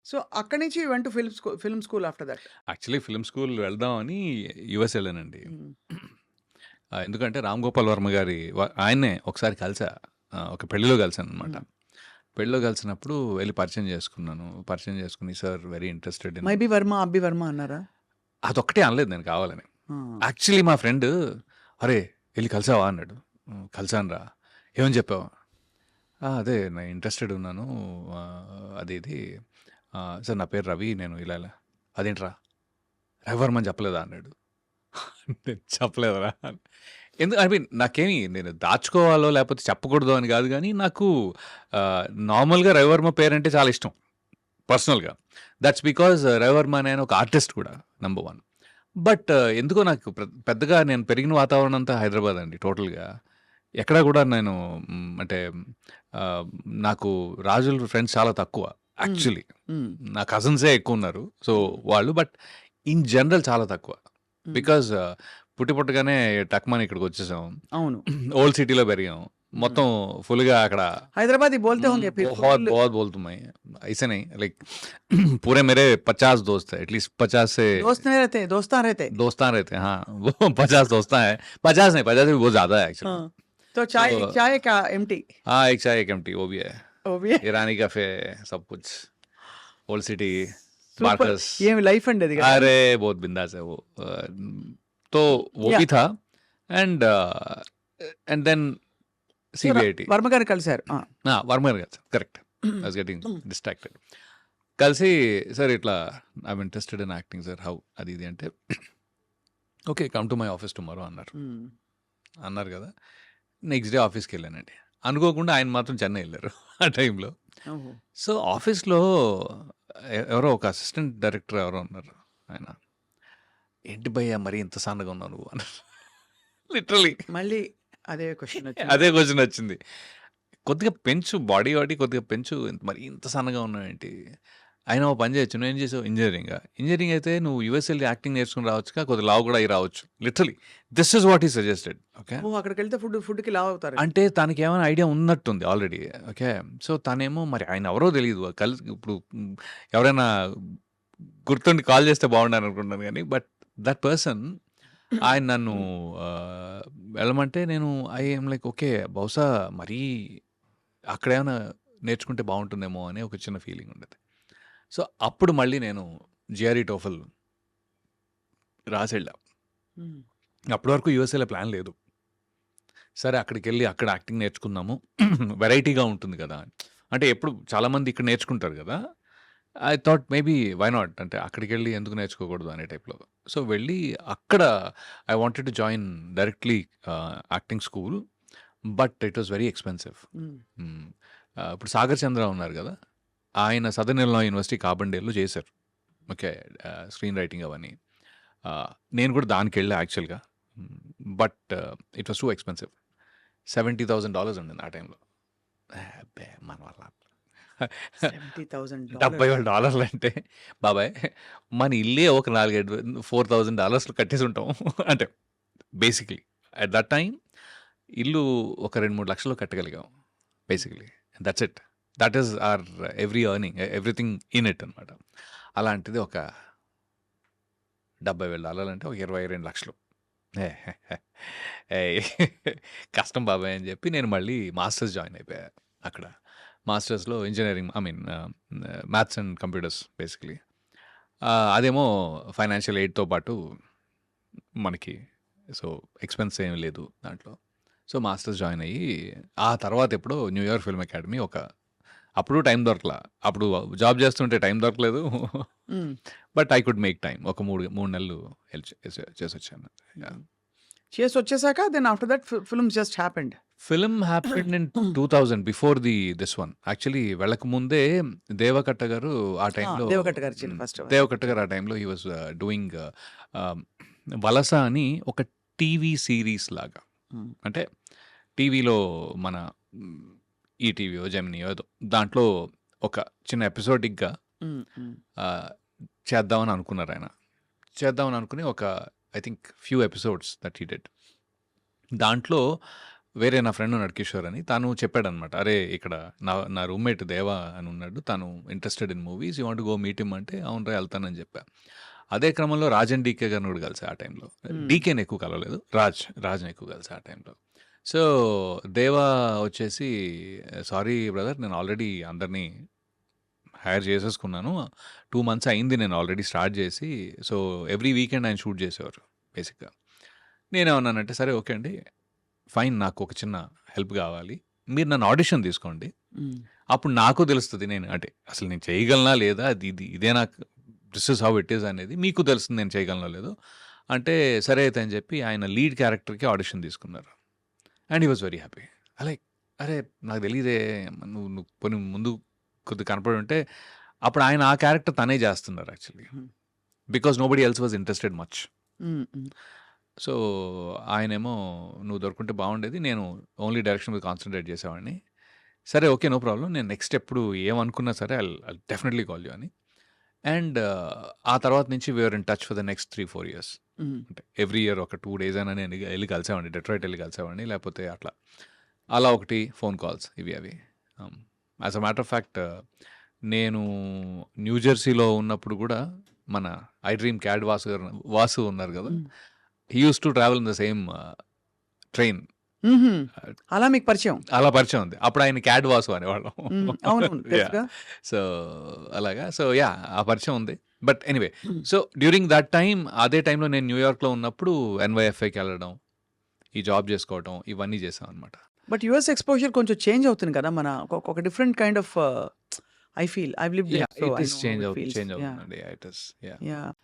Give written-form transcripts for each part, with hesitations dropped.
So, అక్కడి నుంచి you went to film school after that. Actually film school వెళ్దామని US వెళ్ళానండి. హ్మ్. ఎందుకంటే రామ్ గోపాల్ వర్మ గారి ఆయన్నే ఒకసారి కలిసా. ఒక పెళ్లిలో కలిసాననమాట. హ్మ్. పెళ్లిలో కలిసినప్పుడు వెళ్ళి పరిచయం చేసుకున్నాను. పరిచయం చేసుకొని sir very interested in 'maybe Varma, అబ్బి వర్మ' అన్నారా? అదొక్కటే అనలేదు నేను కావాలని. ఆ! యాక్చువల్లీ మా ఫ్రెండ్ "అరే! ఎళ్లి కలిసావా?" అన్నాడు. కలిసానురా. ఏమని చెప్పావు?" అదే నేను ఇంట్రెస్టెడ్ ఉన్నాను. అది ఇది. సార్ నా పేరు రవి. నేను ఇలా ఇలా." "అదేంట్రా రవివర్మ అని చెప్పలేదా?" అన్నాడు. నేను చెప్పలేదురా. ఐ మీన్ నాకేమి నేను దాచుకోవాలో లేకపోతే చెప్పకూడదో అని కాదు గానీ, నాకు నార్మల్‌గా రవివర్మ పేరంటే చాలా ఇష్టం పర్సనల్‌గా. దట్స్ బికాజ్ రవివర్మ అనే ఆయన ఒక ఆర్టిస్ట్ కూడా నంబర్ 1. బట్ ఎందుకో నాకు పెద్దగా నేను పెరిగిన వాతావరణం అంతా హైదరాబాద్ అండి టోటల్‌గా. ఎక్కడా కూడా నేను అంటే ఆహ్, నాకు రాజుల ఫ్రెండ్స్ చాలా తక్కువ హ్మ్. యాక్చువల్లీ. హ్మ్. నా కజిన్సే ఎక్కువున్నారు. సో, హ్మ్. వాళ్ళు బట్ ఇన్ జనరల్ చాలా తక్కువ. హ్మ్. బికాజ్ పుట్టగానే టక్‌మని ఇక్కడికొచ్చేసాం. అవును. ఓల్డ్ సిటీలో పెరిగాం. హ్మ్. మొత్తం ఫుల్‌గా అక్కడ हैदराबादी बोलते होंगे फिर बहुत फुल। बहुत बोल तुम मैं ऐसे नहीं लाइक पूरे मेरे 50 दोस्त है एटलीस्ट 50 से दोस्त नहीं रहते, दोस्तान रहते। दोस्तान रहते हैं हाँ वो 50 दोस्तान है 50 नहीं 50 से भी बहुत ज़्यादा है एक्चुअली हाँ, तो चाय तो चाय क्या एम्प्टी? हाँ एक चाय एक एम्प्टी वो भी है वो भी है। ईरानी कैफे सब कुछ ओल्ड सिटी సూపర్. मार्कस ఏమి లైఫ్ అండి అది కదా! अरे बहुत बिंदास है वो तो वो भी యాహ్! था and and then so, CBIT Varma గారిని కలిసారు. ఆ! వర్మ గారు కదా correct I was getting distracted కలిసి సార్ ఇట్లా I'm interested in acting sir how అది ఇది అంటే okay come to my office tomorrow అన్నారు హ్మ్. అన్నారు కదా నెక్స్ట్ డే ఆఫీస్కి వెళ్ళానండి అనుకోకుండా ఆయన మాత్రం చెన్నై వెళ్ళారు ఆ టైంలో ఓహో! సో ఆఫీస్లో ఎవరో ఒక అసిస్టెంట్ డైరెక్టర్ ఎవరో ఉన్నారు ఆయన ఏంటి భయ్యా మరి ఇంత సన్నగా ఉన్నావు నువ్వు అన్నారు లిటరలీ మళ్ళీ అదే క్వెషన్ వచ్చిందా? అదే క్వశ్చన్ వచ్చింది కొద్దిగా పెంచు బాడీ కొద్దిగా పెంచు మరి ఇంత సన్నగా ఉన్నావేంటి అయినా ఓ పని చేయొచ్చు నువ్వు ఏం చేసావు ఇంజనీరింగ్ అయితే నువ్వు యూఎస్ వెళ్ళి యాక్టింగ్ నేర్చుకుని రావచ్చుగా కొద్దిగా లావు కూడా అయి రావచ్చు లిటరలీ దిస్ ఇస్ వాట్ ఈ సజెస్టెడ్ ఓకే ఓహ్! అక్కడికెళ్తే ఫుడ్‌కి లావు అవుతారేమో. అంటే తనకి ఏమైనా ఐడియా ఉన్నట్టుంది ఆల్రెడీ ఓకే సో తనేమో మరి ఆయన ఎవరో తెలియదు కలిసి ఇప్పుడు ఎవరైనా గుర్తుండి కాల్ చేస్తే బాగుండాను అనుకుంటున్నాను కానీ బట్ దట్ పర్సన్ ఆయన నన్ను వెళ్ళమంటే నేను ఐఎమ్ లైక్ ఓకే బహుశా మరీ అక్కడేమైనా నేర్చుకుంటే బాగుంటుందేమో అని ఒక చిన్న ఫీలింగ్ ఉండేది సో అప్పుడు మళ్ళీ నేను జిఆర్ఈ టోఫల్ రాసెళ్ళా హ్మ్. అప్పటి వరకు యూఎస్ఏలో ప్లాన్ లేదు సరే అక్కడికి వెళ్ళి అక్కడ యాక్టింగ్ నేర్చుకుందాము వెరైటీగా ఉంటుంది కదా అంటే ఎప్పుడు చాలామంది ఇక్కడ నేర్చుకుంటారు కదా I thought maybe why not అంటే అక్కడికి వెళ్ళి ఎందుకు నేర్చుకోకూడదు అనే టైప్లో సో వెళ్ళి అక్కడ I wanted to join directly acting school but it was very expensive హ్మ్. ఇప్పుడు సాగర్ చంద్ర ఉన్నారు కదా ఆయన సదర్న్ ఇల్లినాయ్ యూనివర్సిటీ కార్బన్డేల్లో చేశారు ఓకే స్క్రీన్ రైటింగ్ అవన్నీ నేను కూడా దానికి వెళ్ళా యాక్చువల్గా but it was too expensive $70,000 ఉండింది ఆ టైంలో అబ్బే మన వల్ల $70,000 $70,000 అంటే బాబాయ్ మన ఇల్లే ఒక 4 $4,000 కట్టేసి ఉంటాం అంటే బేసిక్లీ అట్ దట్ టైం ఇల్లు ఒక 2-3 లక్షలు కట్టగలిగాం basically that's it that is are every earning everything in it అనమాట అలాంటిది ఒక $70,000 అంటే ఒక 22 లక్షలు ఏయ్ కష్టం బాబాయ్ అని చెప్పి నేను మళ్ళీ మాస్టర్స్ జాయిన్ అయిపోయా అక్కడ మాస్టర్స్లో engineering I mean maths and computers basically అదేమో ఫైనాన్షియల్ ఎయిడ్తో పాటు మనకి సో ఎక్స్పెన్స్ ఏం లేదు దాంట్లో సో మాస్టర్స్ జాయిన్ అయ్యి ఆ తర్వాత ఎప్పుడో న్యూయార్క్ ఫిల్మ్ అకాడమీ అప్పుడు టైం దొరకలా అప్పుడు జాబ్ చేస్తుంటే టైం దొరకలేదు hmm. But I could make time ఒక మూడు నెలలు హెల్ప్ చేసి వచ్చాను చేసొచ్చేసాక then after that films just happened. Film happened in 2000 before this one actually వెళ్ళక ముందే దేవకట్ట గారు ఆ టైంలో దేవకట్ట గారు చిన్న ఫస్ట్. దేవకట్ట గారు ఆ టైంలో హీ వాజ్ డూయింగ్ వలస అని ఒక టీవీ సిరీస్ లాగా హ్మ్. అంటే టీవీలో మన ఈటీవీయో జెమినియో ఏదో దాంట్లో ఒక చిన్న ఎపిసోడిక్గా హ్మ్. హ్మ్. చేద్దామని అనుకున్నారు ఆయన చేద్దామని అనుకుని ఒక I think few episodes that he did దాంట్లో వేరే నా ఫ్రెండ్ ఉన్నాడు కిషోర్ అని. తను చెప్పాడనమాట. "అరే! ఇక్కడ నా రూమ్‌మేట్ దేవా అని ఉన్నాడు. తను interested in movies. You want to go meet him" అంటే, "అవునురా ఎళ్తానని" చెప్పా. అదే క్రమంలో రాజన్ డీకే గారిని కూడా కలిసా ఆ టైంలో. డీకేని ఎక్కువ కలవలేదు. రాజ్‌ని ఎక్కువ కలిసా ఆ టైంలో. సో, దేవా వచ్చేసి, "సారీ బ్రదర్, నేను ఆల్రెడీ అందరిని హైర్ చేసేసుకున్నాను. 2 మంత్స్ అయింది నేను ఆల్రెడీ స్టార్ట్ చేసి. సో, ఎవ్రీ వీకెండ్ ఆయన షూట్ చేసేవారు బేసిక్‌గా." నేనేమన్నానంటే, "సరే ఓకే అండి. ఫైన్, నాకు ఒక చిన్న హెల్ప్ కావాలి. మీరు నన్ను ఆడిషన్ తీసుకోండి. అప్పుడు నాకు తెలుస్తది నేను అంటే అసలు నేను చేయగలనా లేదా? ఇదే నాకు this is how it is అనేది మీకు తెలుస్తుంది నేను చేయగలనో లేదో." అంటే సరే అయితే అని చెప్పి ఆయన లీడ్ క్యారెక్టర్‌కి ఆడిషన్ తీసుకున్నారు. And he was very happy. Like, "అరే! నాకు తెలీదే, నువ్వు నువ్వు పోనీ ముందు కొద్దిగా కనపడి ఉంటే." అప్పుడు ఆయన ఆ క్యారెక్టర్ తనే చేస్తున్నారు actually. Because nobody else was interested much. So, ఆయనేమో, "నువ్వు దొరుకుంటే బాగుండేది. నేను ఓన్లీ డైరెక్షన్ మీద కాన్సంట్రేట్ చేసేవాడిని." సరే ఓకే, నో ప్రాబ్లమ్. నేను నెక్స్ట్ ఎప్పుడు ఏమనుకున్నా సరే ఐల్ డెఫినెట్లీ కాల్ యూ అని. అండ్ ఆ తర్వాత నుంచి we're in touch for the next 3-4 years. అంటే ఎవ్రీ ఇయర్ ఒక 2 డేస్ అయినా నేను వెళ్ళి కలిసేవాడిని. డెట్రాయిట్ వెళ్ళి కలిసేవాడిని. లేకపోతే అలా ఒకటి ఫోన్ కాల్స్ ఇవి అవి. As a matter of fact, నేను న్యూ జెర్సీలో ఉన్నప్పుడు కూడా మన ఐ డ్రీమ్ క్యాడ్ వాసు ఉన్నారు కదా, he use to travel in the same train. అలా మీకు పరిచయం. అలా పరిచయం ఉంది. అప్పుడు ఆయన క్యాడ్ వాసు అనేవాళ్ళం. అవును, తెలుసుగా. సో అలాగా. సో ఆ పరిచయం ఉంది. But anyway, so during that time, అదే టైంలో నేను న్యూయార్క్లో ఉన్నప్పుడు ఎన్వైఎఫ్ఐకి వెళ్ళడం, ఈ జాబ్ చేసుకోవడం, ఇవన్నీ చేసాం అనమాట. బట్ యుఎస్ ఎక్స్పోజర్ కొంచెం చేంజ్ అవుతుంది కదా, మన ఒక different kind of I feel I've lived there, so I know change how it feels. అవుతుందండి. ఇట్ ఇస్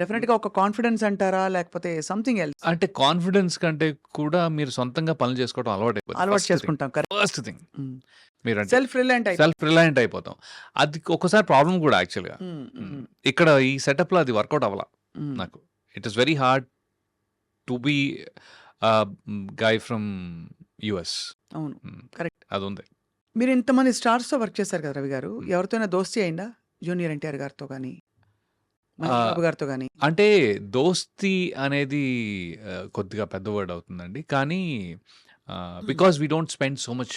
డెఫినెట్ గా ఒక కాన్ఫిడెన్స్ అంటారా, లేకపోతే సంథింగ్ ఎల్స్ అంటే కాన్ఫిడెన్స్ కంటే కూడా మీరు సొంతంగా పనులు చేసుకోవడం అలవాటు చేసుకుంటాం. ఫస్ట్ థింగ్ మీరు అంటే సెల్ఫ్ రిలయంట్ సెల్ఫ్ రిలయంట్ అయిపోతాం. అది ఒక్కోసారి ప్రాబ్లం కూడా యాక్చువల్గా. ఇక్కడ ఈ సెటప్లో అది వర్కౌట్ అవ్వాల నాకు. It is very hard to be guy from US. అవును, కరెక్ట్. అది ఉంది. మీరు ఇంతమంది స్టార్స్ తో వర్క్ చేశారు కదా రవి గారు, ఎవరితోనైనా దోస్తీ అయిందా? జూనియర్ ఎన్టీఆర్ గారితో కానీ, మహేష్ బాబు గారితో కానీ? అంటే దోస్తీ అనేది కొద్దిగా పెద్ద వర్డ్ అవుతుందండి. కానీ because we don't spend so much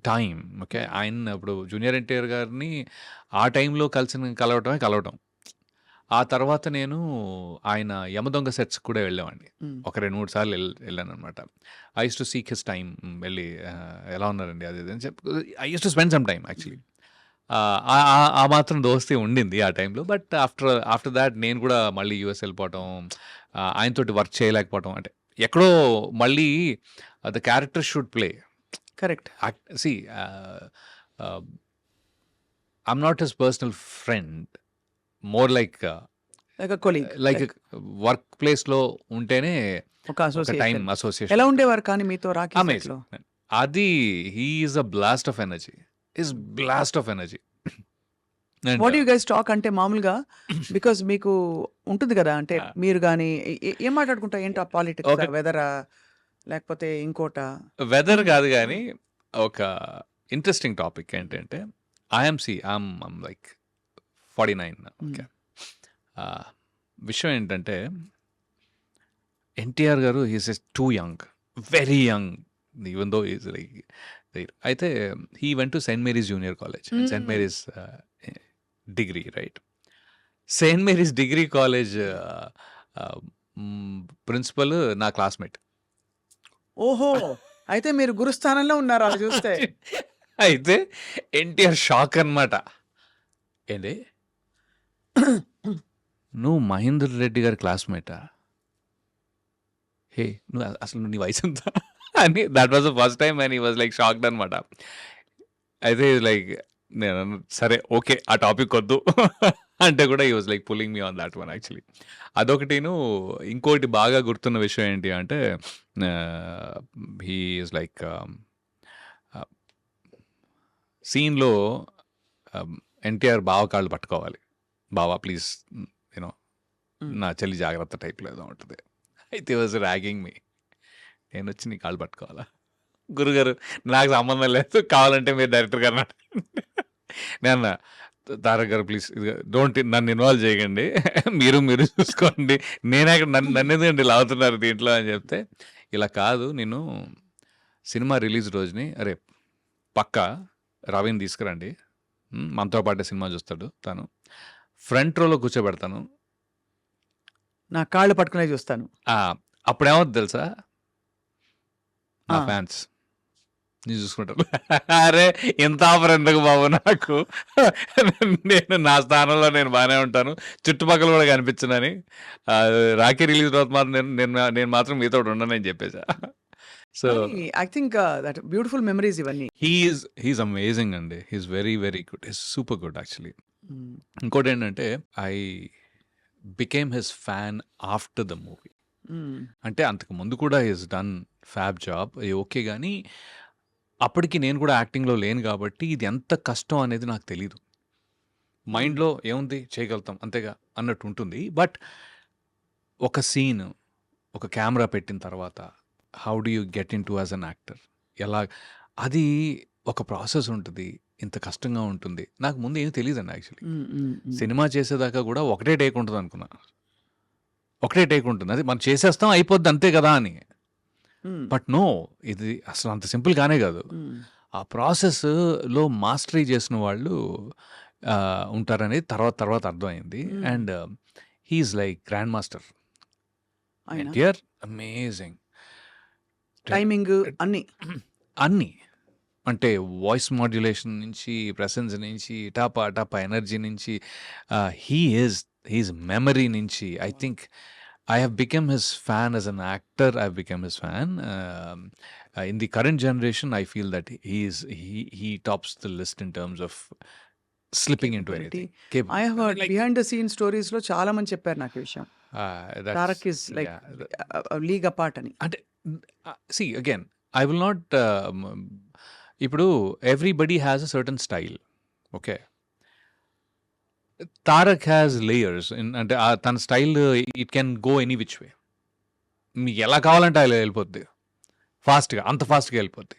time. Okay, ఆయన ఇప్పుడు జూనియర్ ఎన్టీఆర్ గారిని ఆ టైంలో కలవటం. ఆ తర్వాత నేను ఆయన యమదొంగ సెట్స్ కూడా వెళ్ళేవాడిని. ఒక 2-3 సార్లు వెళ్ళాను అనమాట. I use to seek his time. వెళ్ళి ఎలా ఉన్నారండి అది అని చెప్పి I use to spend some time actually. ఆ మాత్రం దోస్తీ ఉండింది ఆ టైంలో. బట్ ఆఫ్టర్ దాట్ నేను కూడా మళ్ళీ యూఎస్ వెళ్ళిపోవటం, ఆయనతోటి వర్క్ చేయలేకపోవటం, అంటే ఎక్కడో మళ్ళీ the character should play. Correct. See, I'm not his personal friend, more like colleague, like work ప్లేస్లో ఉంటేనే ఒక టైం అసోసియేషన్. అసోసియేషన్. ఎలా ఉండేవారు కానీ మీతో రాకీ Amazing. సెట్లో? అది he is a blast of energy. What you guys talk అంటే మామూలుగా, బికాజ్ మీకు ఉంటుంది కదా, అంటే మీరు కానీ ఏం మాట్లాడుకుంటా, ఏంటో పాలిటిక్స్, Okay. వెదరా లేకపోతే ఇంకోట? వెదర్ కాదు కానీ ఒక ఇంట్రెస్టింగ్ టాపిక్ ఏంటంటే, ఐఎమ్ లైక్ 49. ఓకే, విషయం ఏంటంటే NTR garu he's too young, very young, even though is like. అయితే he went to Saint Mary's junior college, Saint Mary's degree, right? Saint Mary's degree college principal నా క్లాస్మేట్. ఓహో, అయితే మీరు గురుస్థానంలో ఉన్నారు అది చూస్తే. అయితే ఎన్టీఆర్ షాక్ అన్నమాట. ఏంటి, నువ్వు మహేందర్ రెడ్డి గారి క్లాస్మేటా? హే, అసలు నీ వయసు ఎంత అని, that was the first time and he was like shocked అనమాట. అయితే లైక్ నేను సరే ఓకే, ఆ టాపిక్ వద్దు అంటే కూడా he was like pulling me on that one actually. అదొకటిను. ఇంకోటి బాగా గుర్తున్న విషయం ఏంటి అంటే, హీ ఈజ్ లైక్ సీన్లో ఎన్టీఆర్ బావ కాళ్ళు పట్టుకోవాలి, బావా ప్లీజ్ యూనో నా చెల్లి జాగ్రత్త టైప్లో ఏదో ఉంటుంది. అయితే వాజ్ ర్యాగింగ్ మీ. నేను వచ్చి నీ కాళ్ళు పట్టుకోవాలా? గురుగారు నాకు సంబంధం లేదు, కావాలంటే మీరు డైరెక్టర్ గారు నేను, తారక్ గారు ప్లీజ్ డోంట్ నన్ను ఇన్వాల్వ్ చేయకండి, మీరు చూసుకోండి, నేనే నన్ను ఎందుకండి లాగుతున్నారు దీంట్లో అని చెప్తే, ఇలా కాదు, నేను సినిమా రిలీజ్ రోజుని అరే పక్కా రవిని తీసుకురండి, మనతో పాటే సినిమా చూస్తాడు తను, ఫ్రంట్ రోలో కూర్చోబెడతాను. నా కాళ్ళు పట్టుకునే చూస్తాను. అప్పుడేమవుతుంది తెలుసా, నా ఆ. ఫ్యాన్స్ నీ చూసుకుంటారు. అరే ఇంత ఆఫర్ ఎందుకు బాబు నాకు, నేను నా స్థానంలో నేను బాగానే ఉంటాను, చుట్టుపక్కల కూడా కనిపించనని. రాఖీ రిలీజ్ రోజు మాత్రం నేను మాత్రం మీతో ఉండనని చెప్పేసా. So I think that beautiful memories ఇవన్నీ. హీఈస్ అమేజింగ్ అండి, he's very very good, he's super good actually. ఇంకోటి ఏంటంటే I became his fan after the movie. అంటే అంతకు ముందు కూడా is done fab job okay, కానీ అప్పటికి నేను కూడా యాక్టింగ్లో లేను కాబట్టి ఇది ఎంత కష్టం అనేది నాకు తెలీదు. మైండ్లో ఏముంది చేయగలుగుతాం అంతేగా అన్నట్టు ఉంటుంది. బట్ ఒక సీన్, ఒక కెమెరా పెట్టిన తర్వాత how do you get in to as an actor, ఎలా, అది ఒక ప్రాసెస్ ఉంటుంది, ఇంత కష్టంగా ఉంటుంది. నాకు ముందు ఏం తెలియదండి యాక్చువల్లీ. సినిమా చేసేదాకా కూడా ఒకటే టేక్ ఉంటుంది అనుకున్నా, ఒకటే టేక్ ఉంటుంది, అది మనం చేసేస్తాం అయిపోద్ది అంతే కదా అని. బట్ నో, ఇది అసలు అంత సింపుల్ గానే కాదు. ఆ ప్రాసెస్లో మాస్టరీ చేసిన వాళ్ళు ఉంటారనేది తర్వాత అర్థమైంది. And he's like grand master, dear amazing timing అన్ని అన్నీ, అంటే వాయిస్ మాడ్యులేషన్ నుంచి, ప్రెసెన్స్ నుంచి, టాపా ఎనర్జీ నుంచి, హీఈస్ మెమరీ నుంచి. I think I have become his fan as an actor. I've become his fan. In the current generation, I feel that he tops the list in terms of slipping into anything. I have heard behind the scene stories లో చాలా మంది చెప్పారు నాకు ఈ విషయం. Tarak is like league apart అని. అంటే see again, I will not. ఇప్పుడు everybody has a certain style. Okay. Tarak has layers, అంటే తన style it can go any which way, మీకు ఎలా కావాలంటే అలా వెళ్ళిపోద్ది, ఫాస్ట్గా, అంత ఫాస్ట్గా వెళ్ళిపోద్ది.